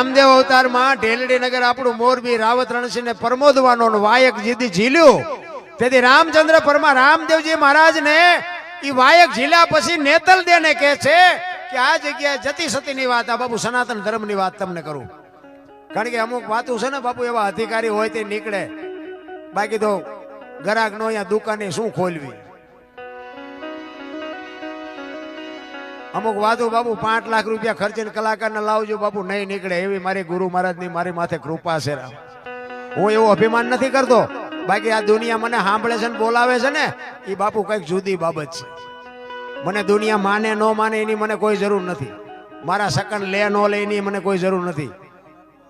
રામદેવ અવતારમાં ઢેલડી નગર આપણું મોરબી રાવત રણસિંહ ને પ્રમોદવાનો વાયક જીદી ઝીલ્યું. તેથી રામચંદ્ર પરમા રામદેવજી મહારાજ ને ઈ વાયક ઝીલ્યા પછી નેતલ દેને કહે છે કે આ જગ્યાએ જતી સતીની વાત, આ બાપુ સનાતન ધર્મની વાત તમને કરું. કારણ કે અમુક વાતો છે ને બાપુ એવા અધિકારી હોય તે નીકળે, બાકી તો ગરાક નો અહીંયા દુકાને શું ખોલવી. અમુક વાતો બાપુ 5 લાખ રૂપિયા ખર્ચીને કલાકારને લાવજો બાપુ, નહીં નીકળે. એવી મારી ગુરુ મહારાજની મારી માથે કૃપા છે. હું એવું અભિમાન નથી કરતો, બાકી આ દુનિયા મને સાંભળે છે ને બોલાવે છે ને એ બાપુ કઈક જુદી બાબત છે. મને દુનિયા માને ન માને એની મને કોઈ જરૂર નથી. મારા સકન લે ન લે એની મને કોઈ જરૂર નથી.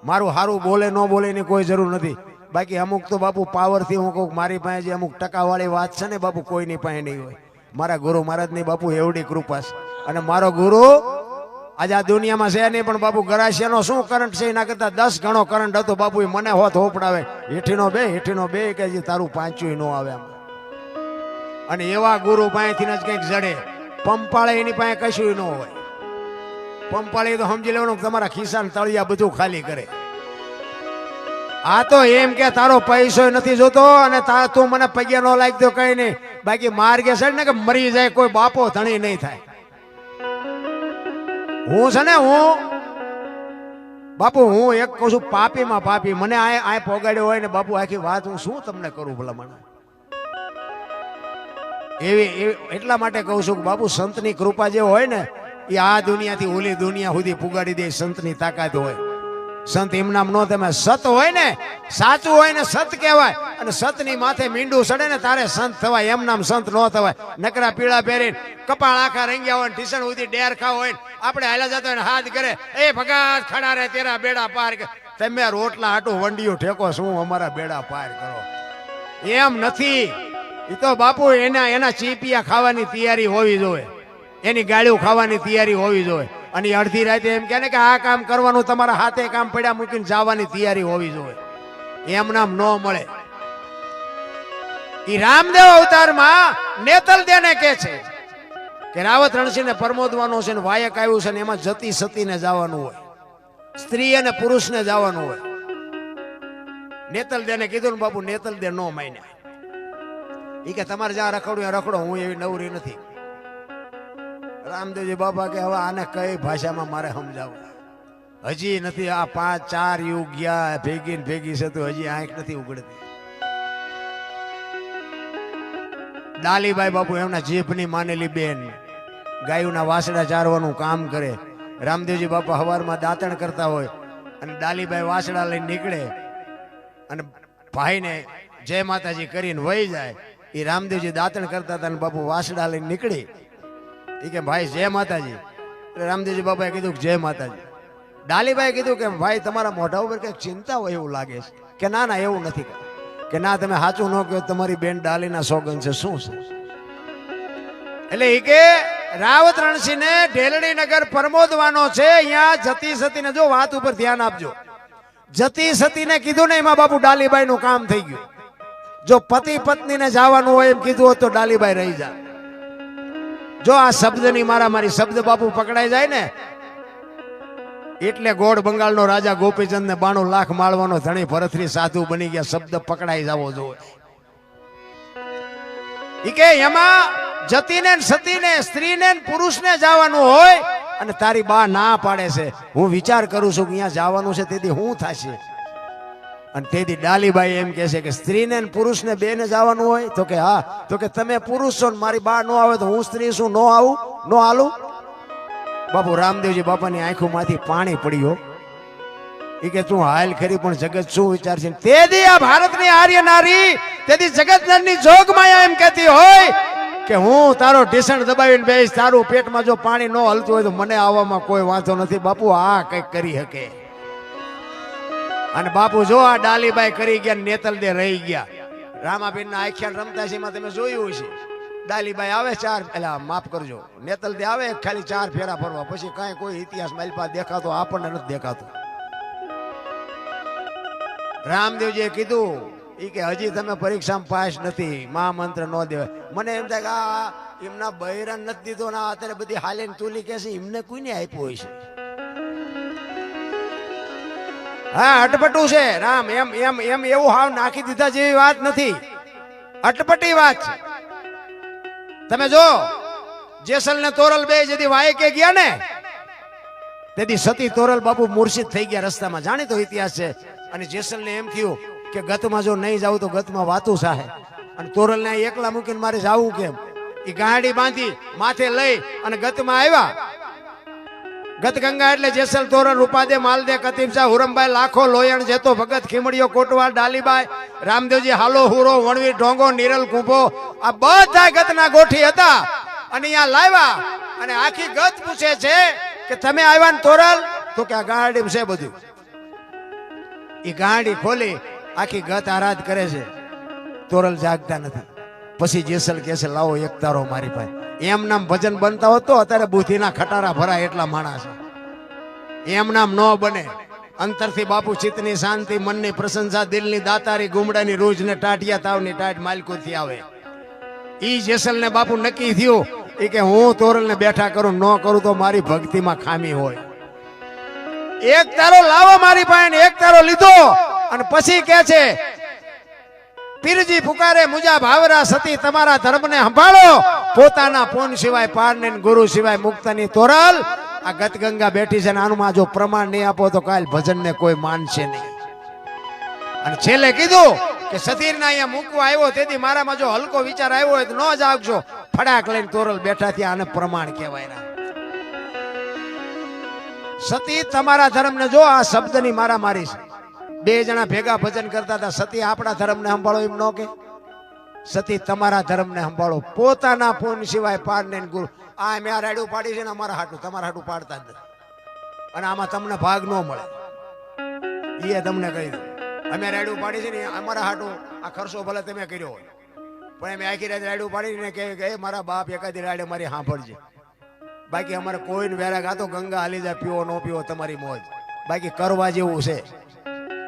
મારું સારું બોલે ન બોલે એની કોઈ જરૂર નથી. બાકી અમુક તો બાપુ પાવરથી હું કહું, મારી પાસે જે અમુક ટકાવાળી વાત છે ને બાપુ કોઈની પાસે નહીં હોય. મારા ગુરુ મહારાજની બાપુ એવડી કૃપા છે. અને મારો ગુરુ આજે આ દુનિયામાં છે નહીં, પણ બાપુ ગરાસિયાનો શું કરંટ છે એના કરતા 10 ગણો કરંટ હતો બાપુ. મને હોત હોપડાવે, હેઠીનો બે કે જે તારું પાંચું ન આવે આમ. અને એવા ગુરુ પાસેથી જ કંઈક જડે. પંપાળે એની પાસે કશું ન હોય. પંપાળે તો સમજી લેવાનું તમારા ખિસ્સા તળિયા બધું ખાલી કરે. આ તો એમ કે તારો પૈસો નથી જોતો અને તું મને પગ્યા નો લાગી દો કઈ નહીં, બાકી માર્ગે છે ને કે મરી જાય કોઈ બાપો ધણી નહીં થાય. હું છે ને બાપુ હું એક કહું છું, પાપીમાં પાપી. મને આ પોગાડ્યો હોય ને બાપુ આખી વાત હું શું તમને કરું ભલા મને. એવી એટલા માટે કહું છું કે બાપુ સંતની કૃપા જે હોય ને એ આ દુનિયાથી ઓલી દુનિયા સુધી પુગાડી દે. સંતની તાકાત હોય. સંત એમ નામ નો તમે સત હોય ને, સાચું હોય ને સત કહેવાય. અને સતની માથે મીંડું સડે ને તારે સંત થવાય, એમ નામ સંત નો થવાય. નકરા પીળા પહેરીને કપાળ આખા રંગ્યા હોય, ટીશન સુધી ડેર ખાવ હોય, આપણે હાલા જતો હોય હાથ કરે, એ ભગાત ખડા રે તેરા બેડા પાર. તમે રોટલા હાટું વંડિયું ઠેકો શું અમારા બેડા પાર કરો? એમ નથી. એ તો બાપુ એના ચીપિયા ખાવાની તૈયારી હોવી જોઈએ, એની ગાળીઓ ખાવાની તૈયારી હોવી જોઈએ. અને અડધી રાતે એમ કે ને કે આ કામ કરવાનું, તમારા હાથે કામ પડ્યા મૂકીને જવાની તૈયારી હોવી જોઈએ. એમ નામ ન મળે. ઈ રામદેવ અવતારમાં નેતલ દેને કે છે કે રાવત રણસિંહ ને પ્રમોદવાનો છે ને વાયક આવ્યું છે ને એમાં જતી સતીને જવાનું હોય, સ્ત્રી અને પુરુષને જવાનું હોય. નેતલ દેને કીધું ને બાપુ નેતલ દે નો માન્યા. ઈ કે તમારે જ્યાં રખડું રખડો, હું એવી નવરી નથી. રામદેવજી બાપા કે હવે આને કઈ ભાષામાં મારે સમજાવવું? હજી નથી. આ 5-4 યુગ ગયા ભેગી છે તો હજી આંખ નથી ઉગડતી. ડાલીબાઈ બાપુ એમના જીભની માનેલી બેન, ગાયોના વાસડા ચારવાનું કામ કરે. રામદેવજી બાપા હવારમાં દાંતણ કરતા હોય અને ડાલીબાઈ વાસડા લઈને નીકળે અને ભાઈને જય માતાજી કરીને વહી જાય. એ રામદેવજી દાંતણ કરતા હતા અને બાપુ વાસડા લઈને નીકળી. એ કે ભાઈ જય માતાજી. એટલે રામદેવજી બાપાએ કીધું કે જય માતાજી. ડાલીબાઈ કીધું કે ભાઈ તમારા મોઢા ઉપર કઈક ચિંતા હોય એવું લાગે છે. કે ના ના એવું નથી. કે ના તમે સાચું ન કહો, તમારી બેન ડાલીના સોગન છે. શું છે? એટલે એ કે રાવત રણસિંહ ને ઢેલડી નગર પ્રમોદવાનો છે. અહીંયા જતી સતીને જો વાત ઉપર ધ્યાન આપજો. જતી સતીને કીધું ને એમાં બાપુ ડાલીબાઈ નું કામ થઈ ગયું. જો પતિ પત્નીને જવાનું હોય એમ કીધું હોત તો ડાલીબાઈ રહી જાય. જો આ શબ્દની મારી શબ્દ બાપુ પકડાઈ જાય ને એટલે ગોળ બંગાળનો રાજા ગોપીચંદ ને 92 લાખ માળવાનો ધણી ભરતરી સાધુ બની ગયા. શબ્દ પકડાઈ જવો જોઈએ. ઈ કે એમાં જતીને સતીને સ્ત્રીને પુરુષને જવાનું હોય અને તારી બા ના પાડે છે. હું વિચાર કરું છું કે અહીંયા જવાનું છે તેથી શું થશે? અને તેથી ડાલીબાઈ એમ કે છે કે સ્ત્રીને પુરુષને બેને જવાનું હોય તો કે હા. તો કે તમે પુરુષ છો ને મારી બા નો આવે તો હું સ્ત્રી છું, નો આવું નો હાલું? બાપુ રામદેવજી બાપાની આંખોમાંથી પાણી પડ્યો. એ કે તું હાલ ખરી પણ જગત શું વિચારશે? તેથી આ ભારતની આર્ય નારી, તેથી જગતની જોગમાયા એમ કહેતી હોય કે હું તારો ઢીસણ દબાવીને બેસ, તારું પેટમાં જો પાણી ન હલતું હોય તો મને આવવામાં કોઈ વાંધો નથી. બાપુ આ કઈક કરી શકે. અને બાપુ જો આ ડાલીબાઈ કરી ગયા, નેતલ દે રહી ગયા. રામાબેન ના આખ્યાન રમતા છે એમાં તમે જોયું છે. ડાલીબાઈ આવે 4 માફ કરજો, નેતલ દે આવે ખાલી 4 ફેરા ફરવા, પછી કાંઈ કોઈ ઇતિહાસ માલપા દેખાતો આપણને નથી દેખાતો. રામદેવજીએ કીધું એ કે હજી તમે પરીક્ષામાં પાસ નથી, મહામંત્ર ન દેવાય. મને એમ થાય કે આ એમના બહેરાન નથી દીધો ને અત્યારે બધી હાલે તુલી કે છે એમને કોઈને આપ્યો હોય છે. હા અટપટું છે રામ, એમ એમ એમ એવું હાવ નાખી દીધા જેવી વાત નથી, અટપટી વાત છે. તમે જો જેસલ ને તોરલ બે જેથી વાય કે ગયા ને તેથી સતી તોરલ બાપુ મૂર્છિત થઈ ગયા રસ્તામાં, જાણીતો ઇતિહાસ છે. અને જેસલ ને એમ થયું કે ગતમાં જો નહીં જાવ તો ગતમાં વાતું સાહે, અને તોરલ ને એકલા મૂકીને મારે જાવું કેમ? એ ગાડી બાંધી માથે લઈ અને ગતમાં આવ્યા. ગત ગંગા એટલે જેસલ તોરલ રૂપાદે માલદે કતીબ શાહ હુરમભાઈ લાખો લોયણ જેતો ભગત ખીમડીયો કોટવાલ ડાલીબાઈ રામદેવજી હાલો હુરો વણવીર ઢોંગો નીરલ કુંભો આ બધા ગતના ગોઠી હતા. અને અહીંયા લાવ્યા અને આખી ગત પૂછે છે કે તમે આવ્યા ને તોરલ? તો કે આ ગાડી છે બધું. એ ગાડી ખોલી આખી ગત આરાધ કરે છે, તોરલ જાગતા નથી. પછી જેસલ કહે છે લાવો એક તારો મારી પાસે. એમ નામ ભજન બનતા હોત તો અત્યારે બુદ્ધિના ખટારા ભરાય એટલા માણસ. એમ નામ ન બને. અંતરથી બાપુ ચિત્તની શાંતિ, મનની પ્રશંસા, દિલની દાતારી, ગુમડાની રૂજ ને ટાટિયા તાવની ટાટ માલકોથી આવે. ઈ જેસલ ને બાપુ નક્કી થયું એ કે હું તોરલ ને બેઠા કરું, ન કરું તો મારી ભક્તિમાં ખામી હોય. એક તારો લાવો મારી પાસે, એક તારો લીધો અને પછી કે છે પીરજી પુકારે મુજા ભાવરા સતી તમારા ધર્મને સંભાળો, પોતાના પૂન સિવાય પાર ને ગુરુ સિવાય મુક્તની તોરલ. આ ગત ગંગા બેઠી છે ને આનું જો પ્રમાણ નહીં આપો તો કાલ ભજન ને કોઈ માનશે નહીં. અને છેલ્લે કીધું કે સતીર ને અહીંયા મૂકવા આવ્યો તેથી મારામાં જો હલકો વિચાર આવ્યો હોય તો ન જાગજો. ફડાક લઈને તોરલ બેઠા થયા, આને પ્રમાણ કહેવાય. સતી તમારા ધર્મ ને જો આ શબ્દની મારા મારી છે. બે જણા ભેગા ભજન કરતા હતા. સતી આપણા ધર્મને સંભાળો એમ ન કે, સતી તમારા ધર્મને સંભાળો, પોતાના પૂન સિવાય પાર ને ગુરુ. આ મેં આ રાડું પાડી છે ને અમારા હાટું, તમારા હાટું પાડતા જ નથી. અને આમાં તમને ભાગ ન મળે એ તમને કહી દઉં. અમે રાડું પાડી છે ને અમારા હાટું, આ ખર્ચો ભલે તમે કર્યો હોય પણ અમે આખી રાત રાડું પાડીને કે મારા બાપ એકાદી રાડે મારી સાંભળજે. બાકી અમારે કોઈને વેરા ગાતો ગંગા હાલી જાય, પીવો ન પીવો તમારી મોજ. બાકી કરવા જેવું છે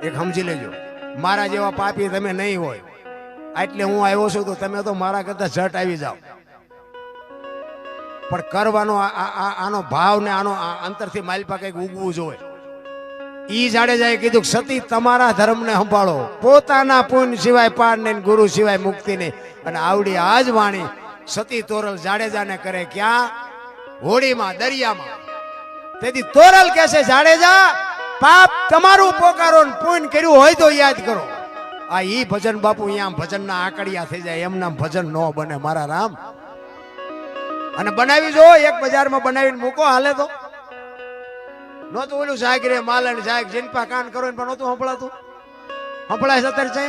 એક સમજી લેજો. મારા જેવા પાપી તમે નહીં હોય એટલે હું આવ્યો છું તો તમે તો મારા કરતા ઝટ આવી જાઓ. પણ કરવાનો આનો ભાવ ને આનો અંતરથી માલપા કઈક ઉગવું જોઈએ. ઈ જાડેજાએ કીધું સતી તમારા ધર્મને સંભાળો, પોતાના પૂન સિવાય પાર ને ગુરુ સિવાય મુક્તિ નહીં. અને આવડી આજ વાણી સતી તોરલ જાડેજાને કરે ક્યાં? હોડીમાં, દરિયામાં. તેથી તોરલ કહે છે જાડેજા પાપ તમારું પોકારો ને પુણ્ય કર્યું હોય તો યાદ કરો. આ ઈ ભજન બાપુ અહીંયા ભજનના આકડિયા થઈ જાય, એમના ભજન ન બને મારા રામ. અને બનાવી જો એક બજારમાં બનાવીને મૂકો હાલે તો નહોતું ઓલું જાગ રે માલણ જાગ જીનપા કાન કરો પણ નહોતું સંભળાતું. સંભળાય અત્યારે છે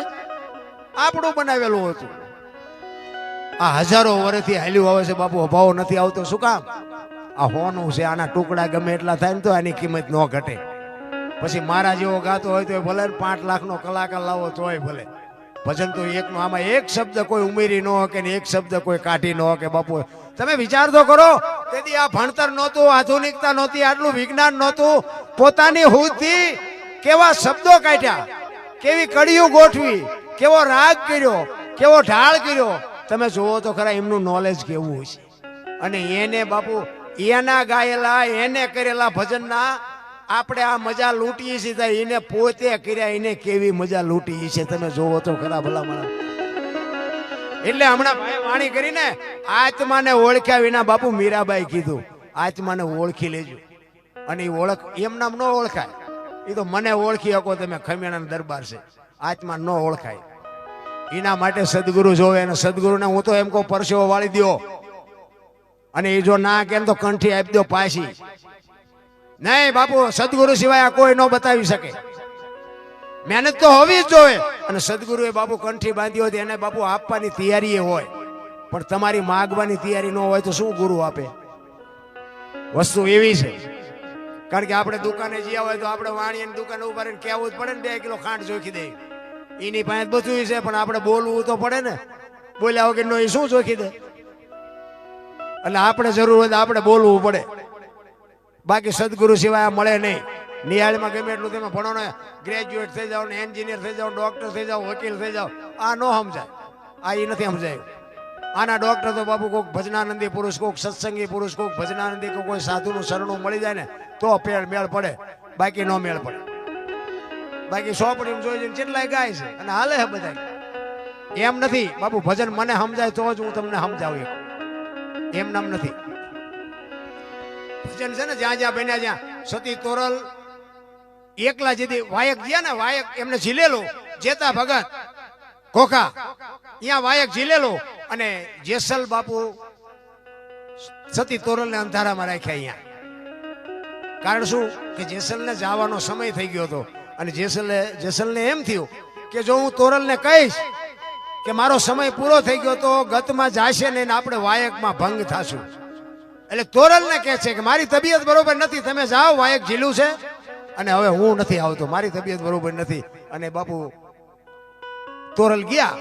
આપણું બનાવેલું હતું. આ હજારો વર્ષથી હાલ્યું આવે છે બાપુ, અભાવ નથી આવતો. શું કામ? આ હોનું છે, આના ટુકડા ગમે એટલા થાય ને તો આની કિંમત ન ઘટે. પછી મારા જેવો ગાતો હોય તો ભલે 5 લાખનો કલાકાર લાવો તોય ભલે. ભજન તો એકનો, આમાં એક શબ્દ કોઈ ઉમેરી ન હોય કે એક શબ્દ કોઈ કાઢી ન હોય કે બાપુ. તમે વિચાર તો કરો, તેથી આ ભણતર નહોતું, આધુનિકતા નહોતી, આટલું વિજ્ઞાન નહોતું. પોતાની હુદથી કેવા શબ્દો કાઢ્યા, કેવી કડીઓ ગોઠવી, કેવો રાગ કર્યો, કેવો ઢાળ કર્યો. તમે જોવો તો ખરા એમનું નોલેજ કેવું હોય છે. અને એને બાપુ એના ગાયેલા એને કરેલા ભજનના આપણે આ મજા લૂંટીએ છીએ, એને પોતે કર્યા એને કેવી મજા લૂંટીએ છે. તમે જોવો તો ખરા ભલામણ. એટલે હમણાં ભાઈ વાણી કરીને આત્માને ઓળખ્યા વિના બાપુ મીરાબાઈ કીધું આત્માને ઓળખી લેજો. અને એ ઓળખ એમ નામ ન ઓળખાય, એ તો મને ઓળખી શકો તમે, ખમેણાનો દરબાર છે. આત્મા ન ઓળખાય. એના માટે સદગુરુ જોવે. અને સદગુરુને હું તો એમ કહું પરસેવો વાળી દો. અને એ જો ના કેમ તો કંઠી આપી દો પાછી. નહીં બાપુ, સદગુરુ સિવાય આ કોઈ ન બતાવી શકે. મહેનત તો હોવી જ જોઈએ. અને સદગુરુએ બાપુ કંઠી બાંધી હોય એને બાપુ આપવાની તૈયારી હોય, પણ તમારી માગવાની તૈયારી ન હોય તો શું ગુરુ આપે? વસ્તુ એવી છે. કારણ કે આપણે દુકાને જ્યાં હોય તો આપણે વાણીની દુકાને ઉભા રહીને કહેવું જ પડે ને 2 કિલો ખાંડ જોખી દે. એની પાસે બધું છે પણ આપણે બોલવું તો પડે ને. બોલ્યા વગર નો એ શું જોખી દે? એટલે આપણે જરૂર હોય તો આપણે બોલવું પડે. બાકી સદગુરુ સિવાય મળે નહીં. નિહાળમાં ગમે એટલું તમે ભણો ને, ગ્રેજ્યુએટ થઈ જાઓ ને, એન્જિનિયર થઈ જાઓ, ડોક્ટર થઈ જાઓ, વકીલ થઈ જાઓ, આ ન સમજાય. આ એ નથી સમજાયું. આના ડોક્ટર તો બાપુ કોઈક ભજનાનંદી પુરુષ, કોઈક સત્સંગી પુરુષ, કોઈક ભજનાનંદી, કોઈ સાધુનું શરણું મળી જાય ને તો મેળ પડે, બાકી નો મેળ પડે. બાકી સોપડી જોઈ જોઈને કેટલાય ગાય છે અને હાલે છે બધા. એમ નથી બાપુ, ભજન મને સમજાય તો જ હું તમને સમજાવું. એમ નામ નથી ભજન છે ને. જ્યાં જ્યાં બન્યા જ્યાં સતી તોરલ એકલા જેથી વાયક ગયા ને, વાયક એમને ઝીલેલો, જેતા ભગત કોખા અહીંયા વાયક ઝીલેલો, અને જેસલ બાપુ સતી તોરલ ને અંધારામાં રાખ્યા અહીંયા. કારણ શું કે જેસલ ને જવાનો સમય થઈ ગયો હતો, અને જેસલને એમ થયું કે જો હું તોરલ ને કહીશ કે મારો સમય પૂરો થઈ ગયો તો ગતમાં જાશે ને આપણે વાયકમાં ભંગ થાશું. એટલે તોરલ ને કહે છે કે મારી તબિયત બરોબર નથી, તમે જાઓ, વાયક ઝીલું છે અને હવે હું નથી આવતો, મારી તબિયત બરોબર નથી. અને બાપુ તોરલ ગયા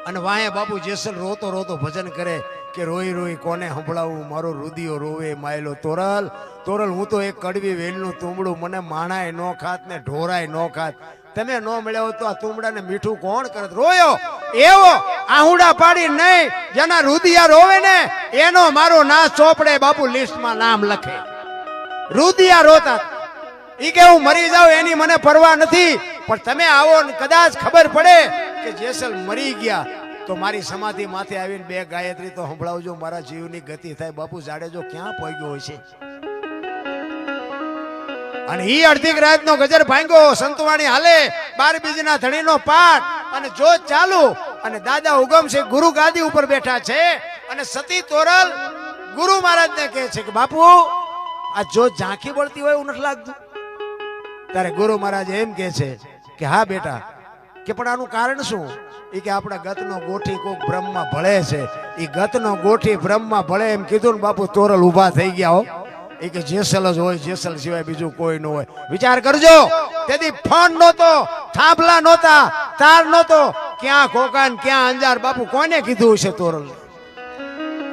અને વાહે બાપુ જેસલ રોતો રોતો ભજન કરે કે રોઈ રોઈ કોને સંભળાવું, મારો રુદિયો રોવે માયલો તોરલ. તોરલ હું તો એક કડવી વેલનું તુંબડું, મને માણાય નો ખાત ને ઢોરાય નો ખાત, તમે નો મળ્યા હો તો આ તુંબડા ને મીઠું કોણ કરત. રોયો એવો આહુડા પાડી નહીં, જેના રુદિયા રોવે ને એનો મારો નાશ ચોપડે બાપુ લિસ્ટમાં નામ લખે. રુદિયા રોતા ઈ કે હું મરી જાઉં એની મને પરવા નથી, પણ તમે આવો ને કદાચ ખબર પડે કે જેસલ મરી ગયા તો મારી સમાધિ માથે આવીને 2 ગાયત્રી તો સંભળાવજો, મારા જીવની ગતિ થાય. બાપુ જાડેજો ક્યાં પહોંચ્યો હોય છે? અને ઈ અડધી રાતનો ગજર ભાંગ્યો, સંતવાણી હાલે, 12 બીજના ધણીનો પાઠ અને જોત ચાલુ, અને દાદા ઉગમસિંહ ગુરુ ગાદી ઉપર બેઠા છે, અને સતી તોરલ ગુરુ મહારાજને કહે છે કે બાપુ આ જોત ઝાંખી બળતી હોય એવું નથી લાગતું? ત્યારે ગુરુ મહારાજ એમ કહે છે કે હા બેટા, કે પણ આનું કારણ શું? એ કે આપણા ગતનો ગોઠી કોક બ્રહ્મમાં ભળે છે, એ ગતનો ગોઠી બ્રહ્મમાં ભળે એમ કીધું ને બાપુ તોરલ ઉભા થઈ ગયા. હો એ કે જેસલ જ હોય, જેસલ સિવાય બીજું કોઈ ન હોય. વિચાર કરજો, તેથી ફોન નહોતો, થાંભલા નહોતા, તાર નહોતો, ક્યાં કોકાન ક્યાં અંજાર. બાપુ કોને કીધું છે તોરલ?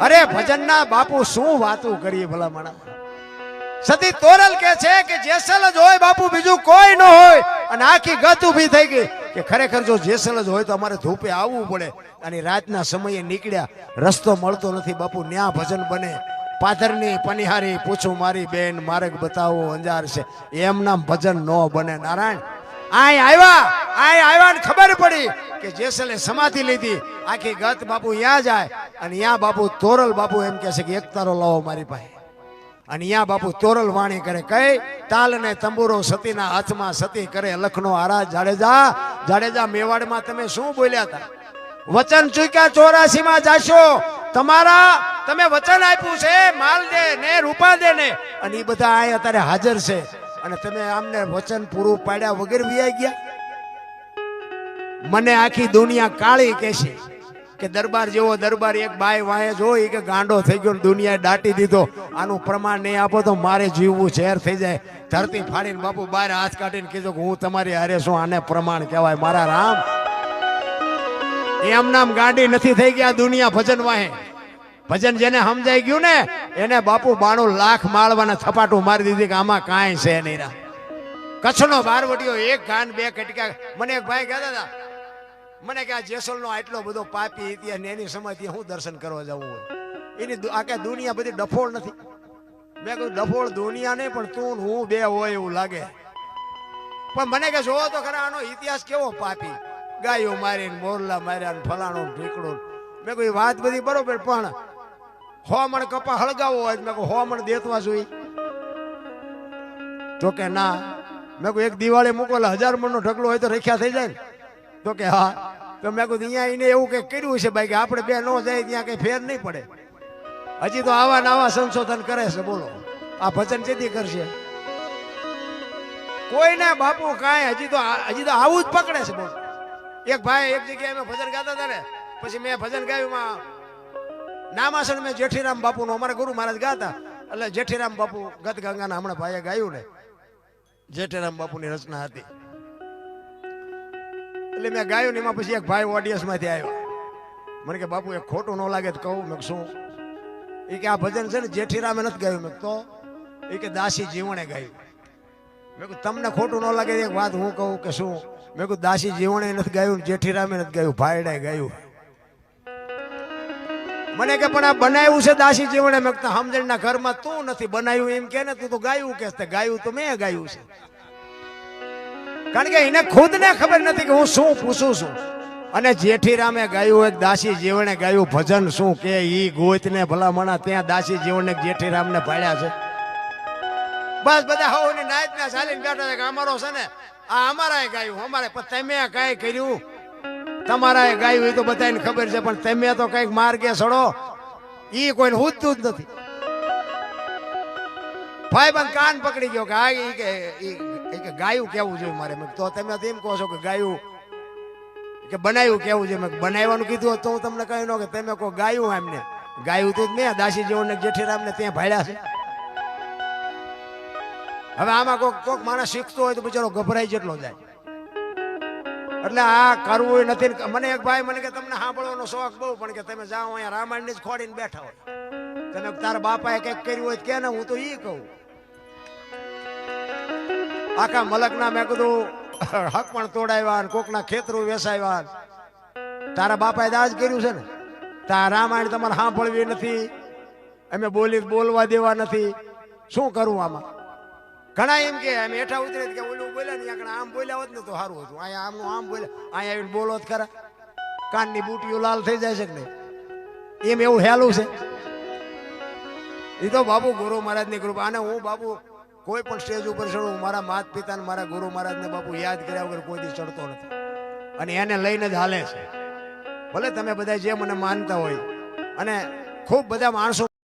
અરે ભજનના બાપુ શું વાતું કરીએ ભલા માણા. સતી તોરલ કે છે કે જેસલ જ હોય બાપુ, બીજું કોઈ ન હોય. અને આખી ગત ઉભી થઈ ગઈ કે ખરેખર જો જેસલ જ હોય તો અમારે ધૂપે આવવું પડે. અને રાતના સમયે નીકળ્યા, રસ્તો મળતો નથી બાપુ, ન્યા ભજન બને. પાથરની પનિહારી પૂછું મારી બેન, માર્ગ બતાવો અંજાર છે, એમ નામ ભજન નો બને. નારાયણ આય આવ્યા ને ખબર પડી કે જેસલે સમાધિ લીધી. આખી ગત બાપુ ત્યાં જાય, અને ત્યાં બાપુ તોરલ બાપુ એમ કહે છે કે એક તારો લાવો મારી પાસે. અને ત્યાં બાપુ તોરલ વાણી કરે, કઈ તાલ ને તંબુરો સતીના હાથમાં, સતી કરે લખનો આરાજ. જાડેજા મેવાડમાં તમે શું બોલ્યા હતા? વચન ચૂક્યા 84 માં જાશો, તમે વચન આપ્યું છે માલ દે ને રૂપા દે ને, અને એ બધા આ અત્યારે હાજર છે, અને તમે આમને વચન પૂરું પાડ્યા વગર વિયાઈ ગયા. મને આખી દુનિયા કાળી કહેશે કે દરબાર જેવો દરબાર એક બાય વાય જોઈ કે ગાંડો થઈ ગયો, દુનિયાએ દાટી દીધો. આનું પ્રમાણ નહીં આપો તો મારે જીવવું ઝેર થઈ જાય. ધરતી ફાડીને બાપુ બહાર હાથ કાઢીને કીધું કે હું તમારી હારે શું, આને પ્રમાણ કહેવાય? મારા રામ એમ નામ ગાંડી નથી થઈ ગયા દુનિયા ભજન વાહે. ભજન જેને સમજાઈ ગયું ને એને બાપુ 92 લાખ માળવાના થપાટું મારી દીધી કે આમાં કાંઈ છે નહીં. કચ્છનો બારવટીયો એક ગાન 2 કટકા. મને એક ભાઈ કહેતા હતા, મને કે આ જેસલનો આટલો બધો પાપી ઇતિહાસ ને એની સમાધિ હું દર્શન કરવા જવું હોય? એની આખા દુનિયા બધી ડફોળ નથી. મેં કહ્યું ડફોળ દુનિયા નહીં, પણ તું હું 2 હોય એવું લાગે. પણ મને કે જોવો તો ખરા આનો ઇતિહાસ કેવો પાપી, ગાયો મારીને મોરલા માર્યા ને ફલાણો ઢીકડું. મેં કહ્યું વાત બધી બરોબર, પણ 100 મણ કપા હળગાવો હોય મેં કહું 100 મણ દેતવા જોઈએ? તો કે ના. મેં કહું એક દિવાળી મૂકો 1000 મણનો ઢગલો હોય તો રખ્યા થઈ જાય ને? તો કે હા. તો મેં કહું અહીંયા એને એવું કંઈક કર્યું છે ભાઈ કે આપણે 2 ન જાય ત્યાં કઈ ફેર નહીં પડે. હજી તો આવા નવા સંશોધન કરે છે. બોલો આ ભજન કેદી કરશે? કોઈને બાપુ કાંઈ હજી તો આવું જ પકડે છે. બોલો એક ભાઈ એક જગ્યાએ મેં ભજન ગાતા હતા ને, પછી મેં ભજન ગાયું નામાસણ મેં જેઠીરામ બાપુનું, અમારા ગુરુ મહારાજ ગાતા, એટલે જેઠીરામ બાપુ ગત ગંગાના હમણાં ભાઈએ ગાયું ને, જેઠીરામ બાપુની રચના હતી. એટલે મેં ગાયું ને એમાં પછી એક ભાઈ ઓડિયન્સ માંથી આવ્યો. મને કે બાપુ એક ખોટું ન લાગે તો કહું. મેં શું? એ કે આ ભજન છે ને જેઠીરામે નથી ગાયું. મેં તો એ કે દાસી જીવણે ગાયું. મેં કહ્યું તમને ખોટું ન લાગે એક વાત હું કહું. કે શું? મેં કહ્યું દાસી જીવણે નથી ગાયું, જેઠીરામે નથી ગાયું, ભાઈડાએ ગાયું. મને કે પણ આ બનાવ્યું છે દાસી જીવણે. મેં કીધું સમજણના ઘરમાં તું નથી બનાવ્યું એમ કે ને, તું તો ગાયું કે ગાયું તો મેં ગાયું છે. કારણ કે એને ખુદને ખબર નથી કે હું શું પૂછું છું. અને જેઠીરામે ગાયું એક દાસી જીવણે ગાયું ભજન શું કે ઈ ગોતને ભલામણા ત્યાં દાસી જીવણને જેઠીરામને ભાળ્યા છે. બસ બધા હોની નાયતના ચાલીને બેઠા છે કે અમારો છે ને આ અમારાએ ગાયું અમારે પણ તમે કાંઈ કર્યું તમારાએ ગાયું એ તો બધાને ખબર છે પણ તમે તો કઈક માર્ગે સડો ઈ કોઈને હુજતું જ નથી. ભાઈ બંધ કાન પકડી ગયો કે આ કે ગાયું કેવું જોઈએ મારે. મેં તો તમે તો એમ કહો છો કે ગાયું કે બનાવ્યું કેવું છે. મેં બનાવવાનું કીધું તો હું તમને કહી ન કે તમે કહો ગાયું એમને ગાયું તો મેં દાસી જેવણને જેઠીરામને ત્યાં ભાડ્યા છે. હવે આમાં કોક માણસ શીખતો હોય તો બિચારો ગભરાઈ જેટલો જાય. એટલે આ કરવું નથી. મને એક ભાઈ મને કે તમને સાંભળવાનો શોખ બહુ પણ કે તમે જાઓ અહીંયા રામાયણ ની જ ખોડીને બેઠા હોય તમે તારા બાપાએ કઈક કર્યું હોય કે ને હું તો ઈ કહું આખા મલકના મેં કીધું હક પણ તોડાવ્યા કોકના ખેતરું વેસાવ્યા તારા બાપાએ દાજ કર્યું છે ને તારા રામાયણ તમારે સાંભળવી નથી અમે બોલવા દેવા નથી શું કરવું આમાં. ઘણા એમ કે અમે હેઠા ઉતરે કે ઓલું બોલ્યા ને આગળ આમ બોલ્યા હોત ને તો સારું હતું. અહીંયા આમનું આમ બોલ્યા અહીંયા આવીને બોલો જ ખરા કાનની બુટીઓ લાલ થઈ જાય છે કે નહીં એમ એવું હેલું છે. એ તો બાબુ ગુરુ મહારાજની કૃપા. અને હું બાબુ કોઈ પણ સ્ટેજ ઉપર ચડું મારા માત પિતાને મારા ગુરુ મહારાજને બાપુ યાદ કર્યા વગર કોઈ દી ચડતો નથી અને એને લઈને જ હાલે છે. ભલે તમે બધા જે મને માનતા હોય અને ખૂબ બધા માણસો